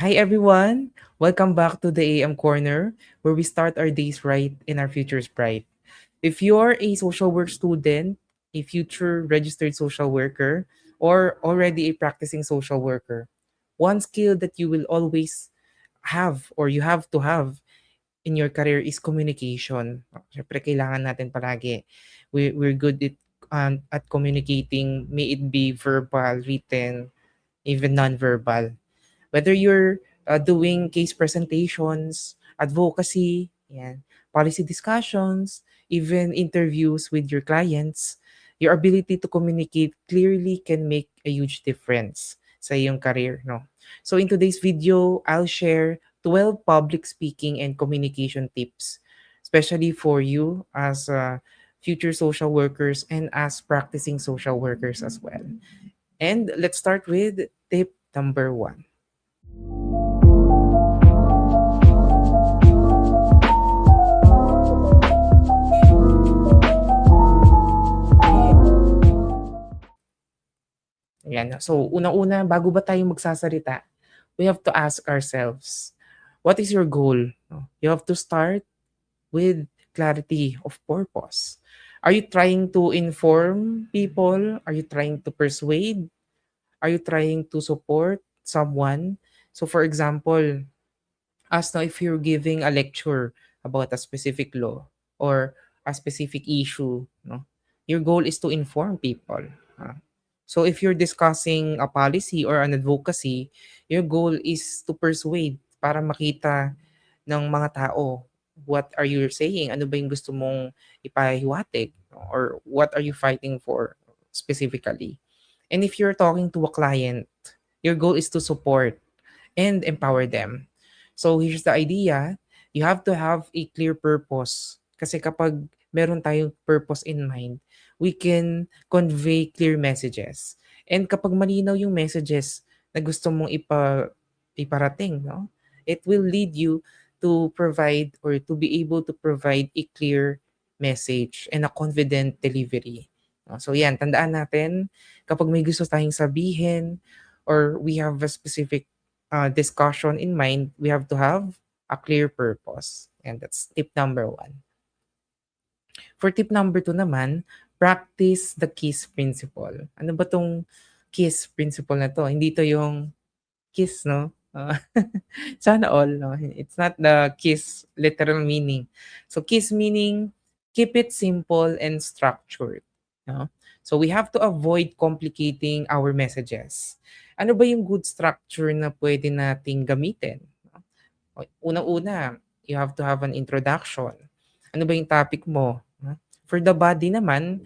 Hi everyone! Welcome back to the AM Corner, where we start our days right and our futures bright. If you're a social work student, a future registered social worker, or already a practicing social worker, one skill that you will always have or you have to have in your career is communication. Siyempre, kailangan natin palagi. We're good at communicating, may it be verbal, written, even non-verbal. Whether you're doing case presentations, advocacy, yan, policy discussions, even interviews with your clients, your ability to communicate clearly can make a huge difference sa iyong career, no? So in today's video, I'll share 12 public speaking and communication tips, especially for you as future social workers and as practicing social workers as well. And let's start with tip number one. Ayan. So, unang-una, bago ba tayo magsasalita, we have to ask ourselves, what is your goal? No? You have to start with clarity of purpose. Are you trying to inform people? Are you trying to persuade? Are you trying to support someone? So, for example, as now if you're giving a lecture about a specific law or a specific issue, no, your goal is to inform people. ah. So if you're discussing a policy or an advocacy, your goal is to persuade para makita ng mga tao what are you saying, ano ba yung gusto mong ipahiwatig, or what are you fighting for specifically. And if you're talking to a client, your goal is to support and empower them. So here's the idea, you have to have a clear purpose. Kasi kapag meron tayong purpose in mind, we can convey clear messages. And kapag malinaw yung messages na gusto mong iparating, no? It will lead you to provide or to be able to provide a clear message and a confident delivery. No? So yan, tandaan natin, kapag may gusto tayong sabihin or we have a specific discussion in mind, we have to have a clear purpose. And that's tip number one. For tip number two naman, practice the KISS principle. Ano ba tong KISS principle na to? Hindi to yung kiss, no? Sana all, no? It's not the kiss literal meaning. So kiss meaning, keep it simple and structured. No? So we have to avoid complicating our messages. Ano ba yung good structure na pwede nating gamitin? Unang-una, you have to have an introduction. Ano ba yung topic mo? For the body naman,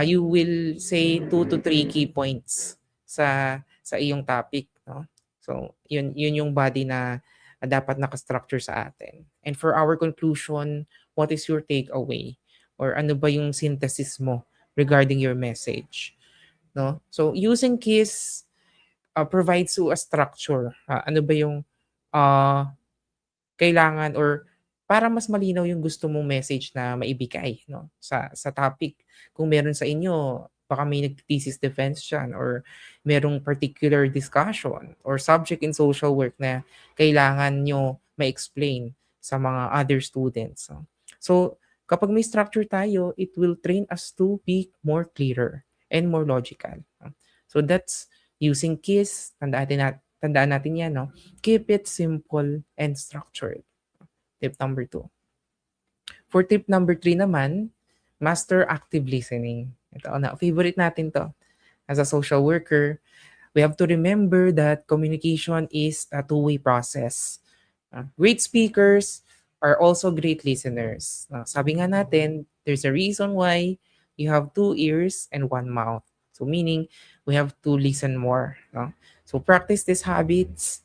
you will say 2 to 3 key points sa iyong topic, no? So, yun yung body na dapat naka-structure sa atin. And for our conclusion, what is your takeaway? Or ano ba yung synthesis mo regarding your message, no? So, using KISS provides you a structure. Ano ba yung uh, kailangan or para mas malinaw yung gusto mong message na maibigay, no, sa topic. Kung meron sa inyo, baka may nagte-thesis defense diyan or merong particular discussion or subject in social work na kailangan nyo ma-explain sa mga other students, no. So, kapag may structure tayo, it will train us to be more clearer and more logical, no. So, that's using KISS, tandaan natin 'yan, no. Keep it simple and structured. Tip number two. For tip number three naman, master active listening. Ito na, favorite natin to. As a social worker, we have to remember that communication is a two-way process. Great speakers are also great listeners. Sabi nga natin, there's a reason why you have 2 ears and 1 mouth. So meaning, we have to listen more. No? So practice these habits.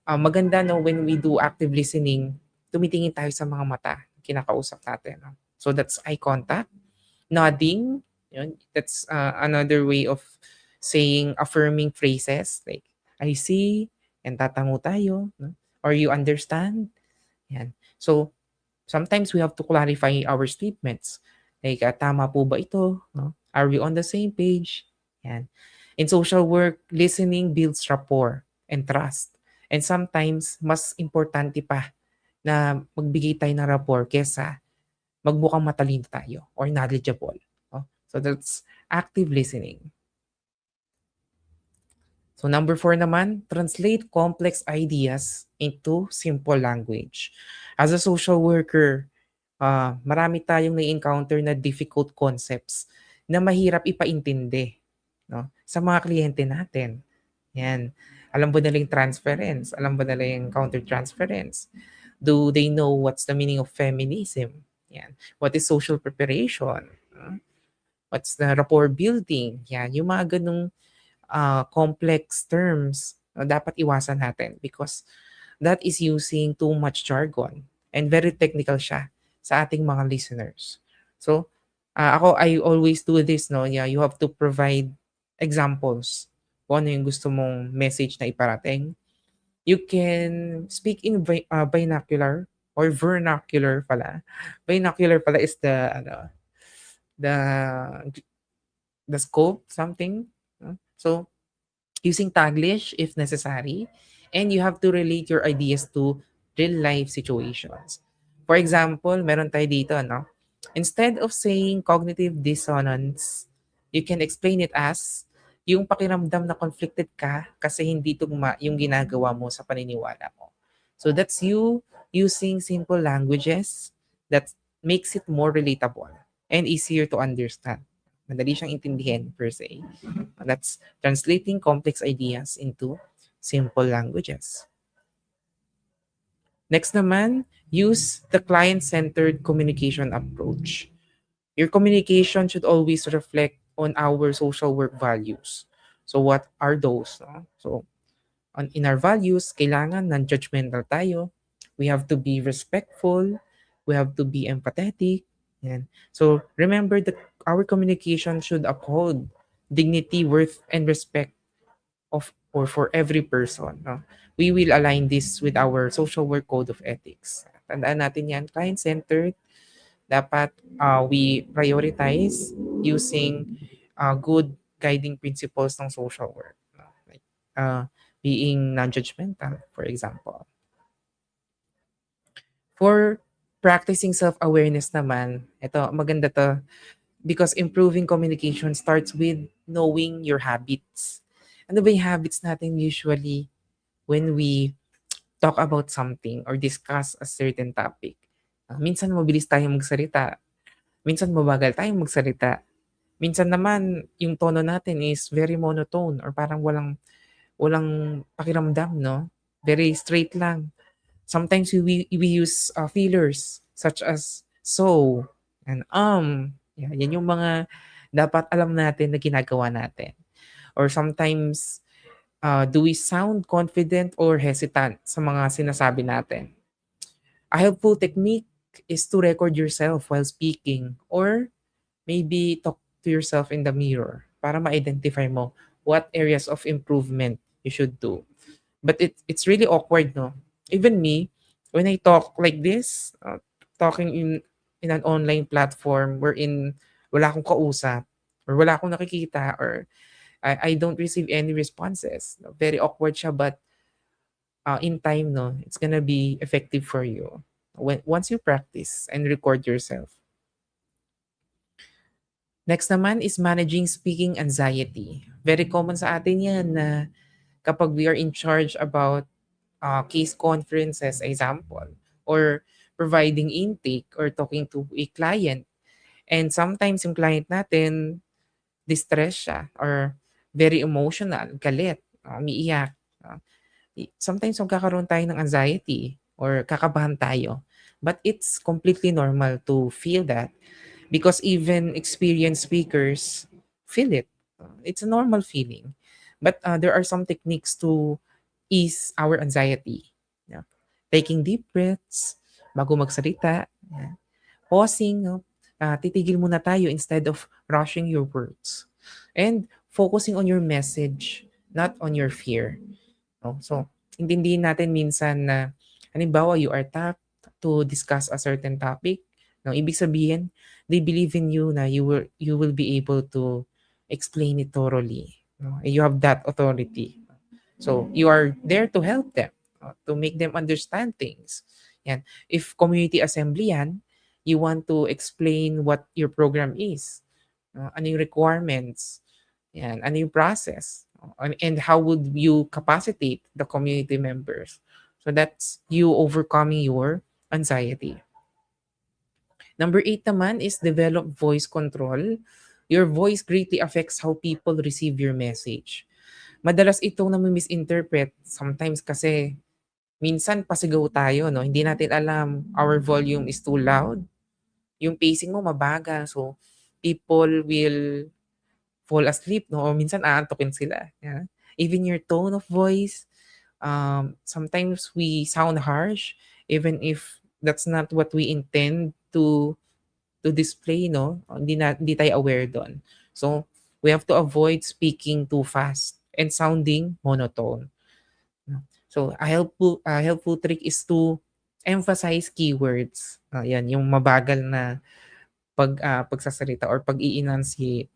Maganda no when we do active listening, tumitingin tayo sa mga mata kinakausap natin. No? So that's eye contact, nodding, yun, that's another way of saying affirming phrases like I see and tatango tayo, no? Or you understand. Yan. So sometimes we have to clarify our statements. Like tama po ba ito? No? Are we on the same page? Yan. In social work, listening builds rapport and trust. And sometimes, mas importante pa na magbigay tayo ng rapport kesa magmukhang matalino tayo or knowledgeable. No? So that's active listening. So number 4 naman, translate complex ideas into simple language. As a social worker, marami tayong na-encounter na difficult concepts na mahirap ipaintindi, no, sa mga kliyente natin. Yan. Alam ba nila yung transference? Alam ba nila yung counter-transference? Do they know what's the meaning of feminism? Yan. What is social preparation? What's the rapport building? Yan. Yung mga ganung complex terms dapat iwasan natin because that is using too much jargon and very technical siya sa ating mga listeners. So, ako, I always do this, no? Yeah, you have to provide examples kung ano yung gusto mong message na iparating. You can speak in binocular or vernacular pala. Binocular pala is the the scope something. So, using Taglish if necessary, and you have to relate your ideas to real life situations. For example, meron tayo dito, no? Instead of saying cognitive dissonance, you can explain it as yung pakiramdam na conflicted ka kasi hindi tugma yung ginagawa mo sa paniniwala mo. So that's you using simple languages that makes it more relatable and easier to understand. Madali siyang intindihin per se. That's translating complex ideas into simple languages. Next naman, use the client-centered communication approach. Your communication should always reflect on our social work values. So what are those? No? So in our values, kailangan non-judgmental tayo. We have to be respectful. We have to be empathetic. Yan. So remember that our communication should uphold dignity, worth, and respect of or for every person. No? We will align this with our social work code of ethics. Tandaan natin yan, client-centered. Dapat we prioritize using good guiding principles ng social work. No? Like being non-judgmental, for example. For practicing self-awareness naman, ito, maganda to, because improving communication starts with knowing your habits. Ano ba yung habits natin usually when we talk about something or discuss a certain topic? Minsan mabilis tayong magsalita. Minsan mabagal tayong magsalita. Minsan naman yung tono natin is very monotone or parang walang pakiramdam, no? Very straight lang. Sometimes we use fillers such as so and yan yung mga dapat alam natin na ginagawa natin. Or sometimes, do we sound confident or hesitant sa mga sinasabi natin? A helpful technique is to record yourself while speaking or maybe talk to yourself in the mirror para ma-identify mo what areas of improvement you should do. But it's really awkward, no? Even me, when I talk like this, talking in an online platform wherein wala akong kausap or wala akong nakikita or I don't receive any responses. Very awkward siya but in time, no, it's gonna be effective for you once you practice and record yourself. Next naman is managing speaking anxiety. Very common sa atin yan na kapag we are in charge about case conferences, example, or providing intake or talking to a client. And sometimes yung client natin, distress siya or very emotional, galit, umiiyak. Sometimes magkakaroon tayo ng anxiety or kakabahan tayo. But it's completely normal to feel that because even experienced speakers feel it. It's a normal feeling. But there are some techniques to ease our anxiety. Yeah. Taking deep breaths bago magsalita. Yeah. Pausing. No? Titigil muna tayo instead of rushing your words. And focusing on your message, not on your fear. No? So, intindihin natin minsan na, halimbawa, you are tapped to discuss a certain topic. No? Ibig sabihin, they believe in you na you will be able to explain it thoroughly. No? You have that authority. So, you are there to help them. to make them understand things. Yan. If community assembly yan, you want to explain what your program is. Ano yung requirements? Yan. Ano yung process? And how would you capacitate the community members? So that's you overcoming your anxiety. Number 8 naman is develop voice control. Your voice greatly affects how people receive your message. Madalas itong nami-misinterpret sometimes kasi minsan pasigaw tayo 'no, hindi natin alam our volume is too loud, yung pacing mo mabagal, so people will fall asleep 'no, o minsan aantukin sila, yan. Even your tone of voice, sometimes we sound harsh even if that's not what we intend to display 'no, hindi tayo aware dun. So, we have to avoid speaking too fast and sounding monotone. No. So, a helpful trick is to emphasize keywords. Yan, yung mabagal na pagsasalita or pag-i-enunciate.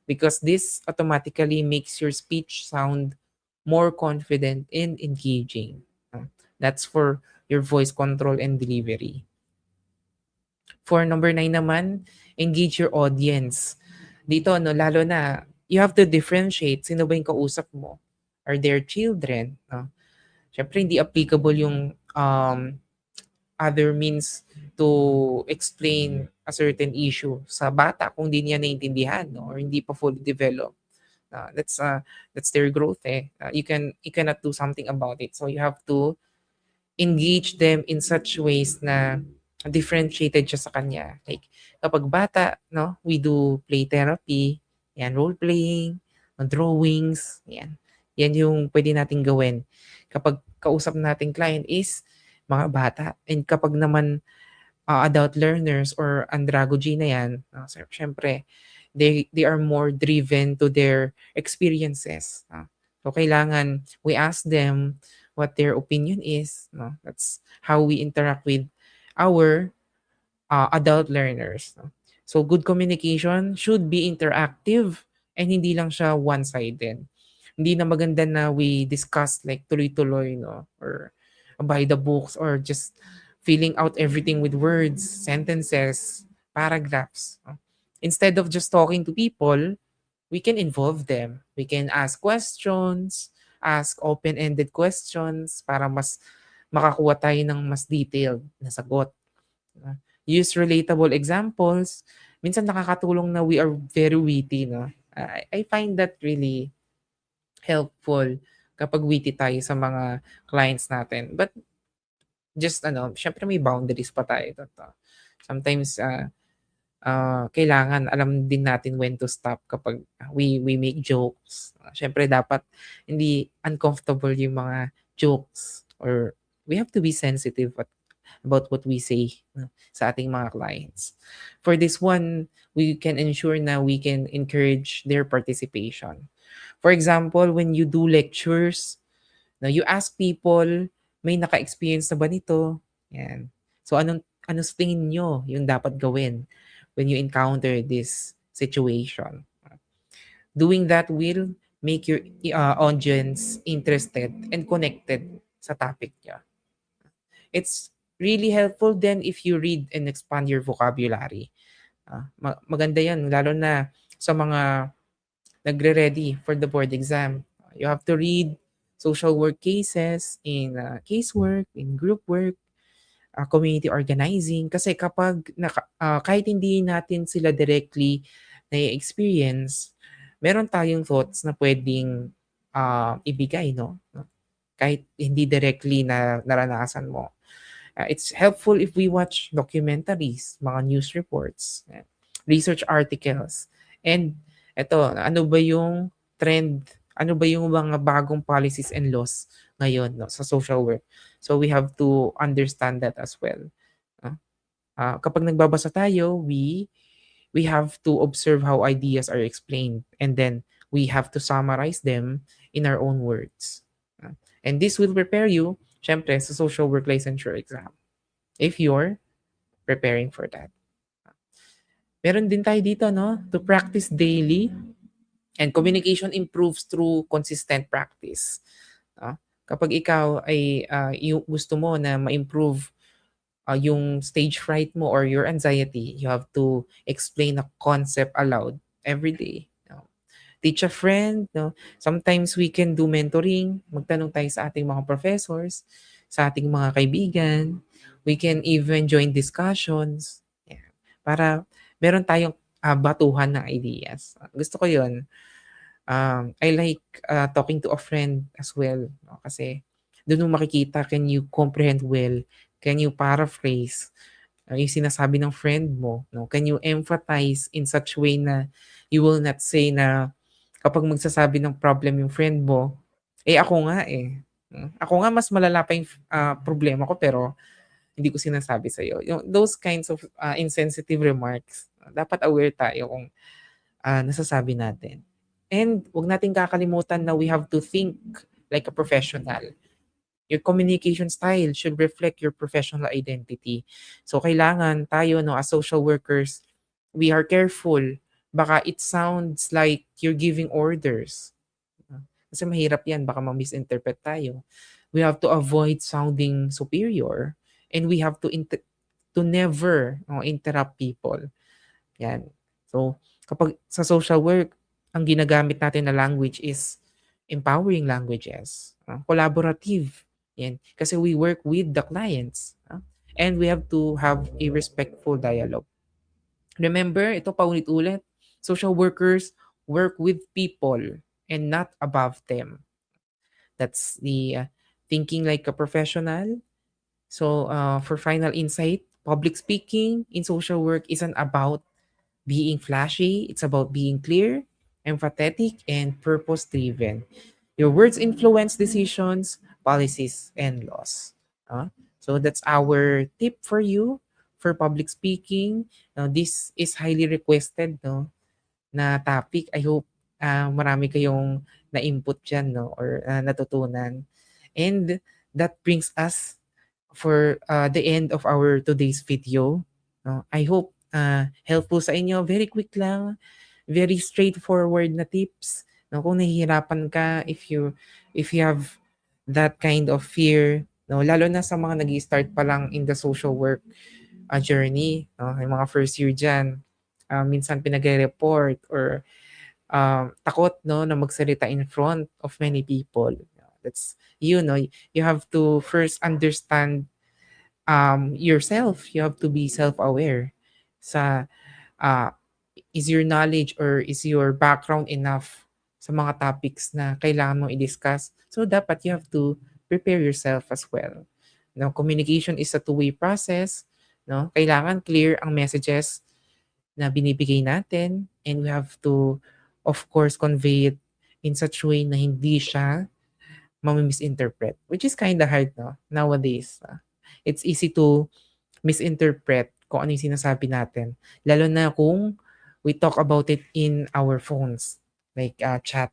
Because this automatically makes your speech sound more confident and engaging. That's for your voice control and delivery. For number 9 naman, engage your audience. Dito, no, lalo na, you have to differentiate sino ba yung kausap mo. Are there children? No? Siyempre, hindi applicable yung other means to explain a certain issue sa bata kung hindi niya naiintindihan no? Or hindi pa fully developed. That's their growth eh. You cannot do something about it. So you have to engage them in such ways na differentiated siya sa kanya. Like, kapag bata, no, we do play therapy, yan, role playing, drawings, yan. Yan yung pwede nating gawin. Kapag kausap nating client is mga bata. And kapag naman adult learners or andragogy na yan, syempre, they are more driven to their experiences. So, kailangan we ask them what their opinion is. No? That's how we interact with our adult learners. No? So, good communication should be interactive and hindi lang siya one-sided. Hindi na maganda na we discuss like tuloy-tuloy, no? Or by the books or just filling out everything with words, sentences, paragraphs. No? Instead of just talking to people, we can involve them. We can ask questions, ask open-ended questions para mas makakuha tayo ng mas detailed na sagot. Use relatable examples. Minsan nakakatulong na we are very witty. No? I find that really helpful kapag witty tayo sa mga clients natin. But just syempre may boundaries pa tayo dito. Sometimes kailangan alam din natin when to stop kapag we make jokes. Syempre dapat hindi uncomfortable yung mga jokes or we have to be sensitive about what we say sa ating mga clients. For this one, we can ensure na we can encourage their participation. For example, when you do lectures, now you ask people, may naka-experience na ba nito? Yan. So ano sa tingin nyo yung dapat gawin when you encounter this situation? Doing that will make your audience interested and connected sa topic niya. It's really helpful then if you read and expand your vocabulary. Maganda yan, lalo na sa mga nagre-ready for the board exam. You have to read social work cases in casework, in group work, community organizing. Kasi kapag kahit hindi natin sila directly na-experience, meron tayong thoughts na pwedeng ibigay, no? Kahit hindi directly na naranasan mo. It's helpful if we watch documentaries, mga news reports, research articles, and ano ba yung trend, ano ba yung mga bagong policies and laws ngayon no, sa social work. So we have to understand that as well. Kapag nagbabasa tayo, we have to observe how ideas are explained and then we have to summarize them in our own words. And this will prepare you, syempre, sa social work licensure exam if you're preparing for that. Meron din tayo dito, no? To practice daily and communication improves through consistent practice. Kapag ikaw ay, yung gusto mo na ma-improve, yung stage fright mo or your anxiety, you have to explain a concept aloud every day, no? Teach a friend, no? Sometimes we can do mentoring, magtanong tayo sa ating mga professors, sa ating mga kaibigan. We can even join discussions, yeah, para meron tayong, batuhan ng ideas. Gusto ko 'yun. I like, talking to a friend as well, 'no, kasi do'n mo makikita, can you comprehend well, can you paraphrase, yung sinasabi ng friend mo, 'no? Can you empathize in such way na you will not say na kapag magsasabi ng problem yung friend mo, "Eh, ako nga, eh, ako nga mas malala pa yung problema ko pero hindi ko sinasabi sa'yo." Yung those kinds of, insensitive remarks, dapat aware tayo kung, nasasabi natin. And 'wag nating kakalimutan na we have to think like a professional. Your communication style should reflect your professional identity. So kailangan tayo 'no, as social workers, we are careful. Baka it sounds like you're giving orders. Kasi mahirap 'yan, baka ma-misinterpret tayo. We have to avoid sounding superior and we have to never, interrupt people. 'Yan. So, kapag sa social work, ang ginagamit natin na language is empowering languages, collaborative, 'yan. Kasi we work with the clients, and we have to have a respectful dialogue. Remember, ito paulit-ulit, social workers work with people and not above them. That's the, thinking like a professional. So, for final insight, public speaking in social work isn't about being flashy, it's about being clear, empathetic, and purpose driven. Your words influence decisions, policies, and laws. So that's our tip for you for public speaking. Now, this is highly requested, no, na topic. I hope, marami kayong na-input dyan, no, or natutunan. And that brings us for the end of our today's video. No? I hope helpful sa inyo. Very quick lang, very straightforward na tips. No? Kung nahihirapan ka, if you have that kind of fear, no, lalo na sa mga nag-start pa lang in the social work journey, no, yung mga first year diyan, minsan pinagre-report or takot, no, na magsalita in front of many people. That's you have to first understand yourself. You have to be self-aware sa uh, is your knowledge or is your background enough sa mga topics na kailangan mong i-discuss. So dapat you have to prepare yourself as well. No, communication is a two-way process. No, kailangan clear ang messages na binibigay natin and we have to of course convey it in such way na hindi siya mami-misinterpret, which is kind of hard, no, nowadays. It's easy to misinterpret kung ano yung sinasabi natin, lalo na kung we talk about it in our phones, like chat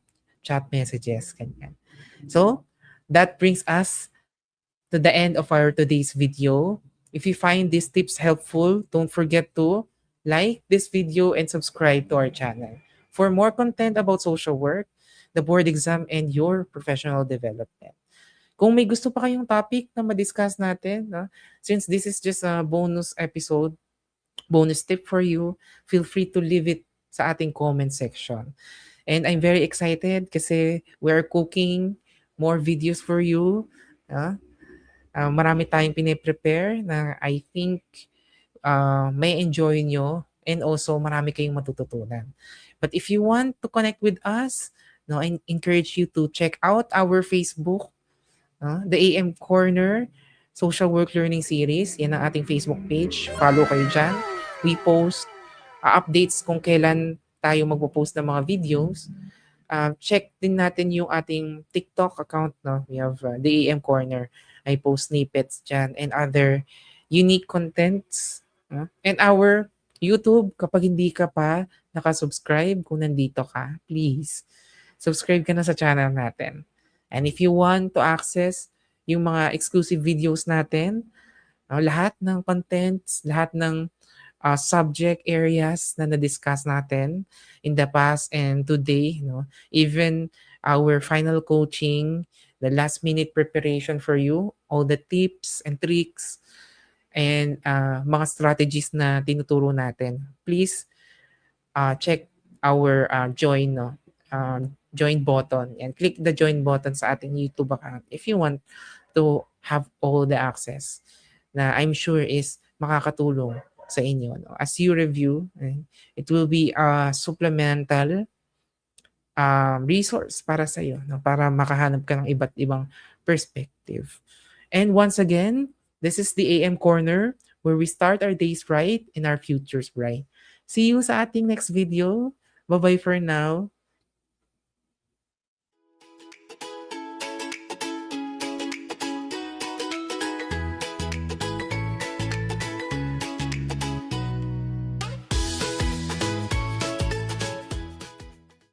messages, ganyan. So that brings us to the end of our today's video. If you find these tips helpful, don't forget to like this video and subscribe to our channel for more content about social work, the board exam, and your professional development. Kung may gusto pa kayong topic na ma-discuss natin, since this is just a bonus episode, bonus tip for you, feel free to leave it sa ating comment section. And I'm very excited kasi we're cooking more videos for you. Marami tayong pine-prepare na I think may enjoy nyo and also marami kayong matututunan. But if you want to connect with us, no, I encourage you to check out our Facebook, the AM Corner Social Work Learning Series. Yan ang ating Facebook page. Follow kayo dyan. We post updates kung kailan tayo magpo-post ng mga videos. Check din natin yung ating TikTok account. No? We have the AM Corner. I post snippets dyan and other unique contents. And our YouTube, kapag hindi ka pa nakasubscribe, kung nandito ka, please, subscribe ka na sa channel natin. And if you want to access yung mga exclusive videos natin, lahat ng contents, lahat ng subject areas na na-discuss natin in the past and today, no, even our final coaching, the last minute preparation for you, all the tips and tricks and mga strategies na tinuturo natin. Please check our join, no? Join button and click the join button sa ating YouTube account if you want to have all the access na I'm sure is makakatulong sa inyo. No? As you review, it will be a supplemental resource para sa iyo, no? Para makahanap ka ng iba't ibang perspective. And once again, this is the AM Corner where we start our days right and our futures bright. See you sa ating next video. Bye-bye for now.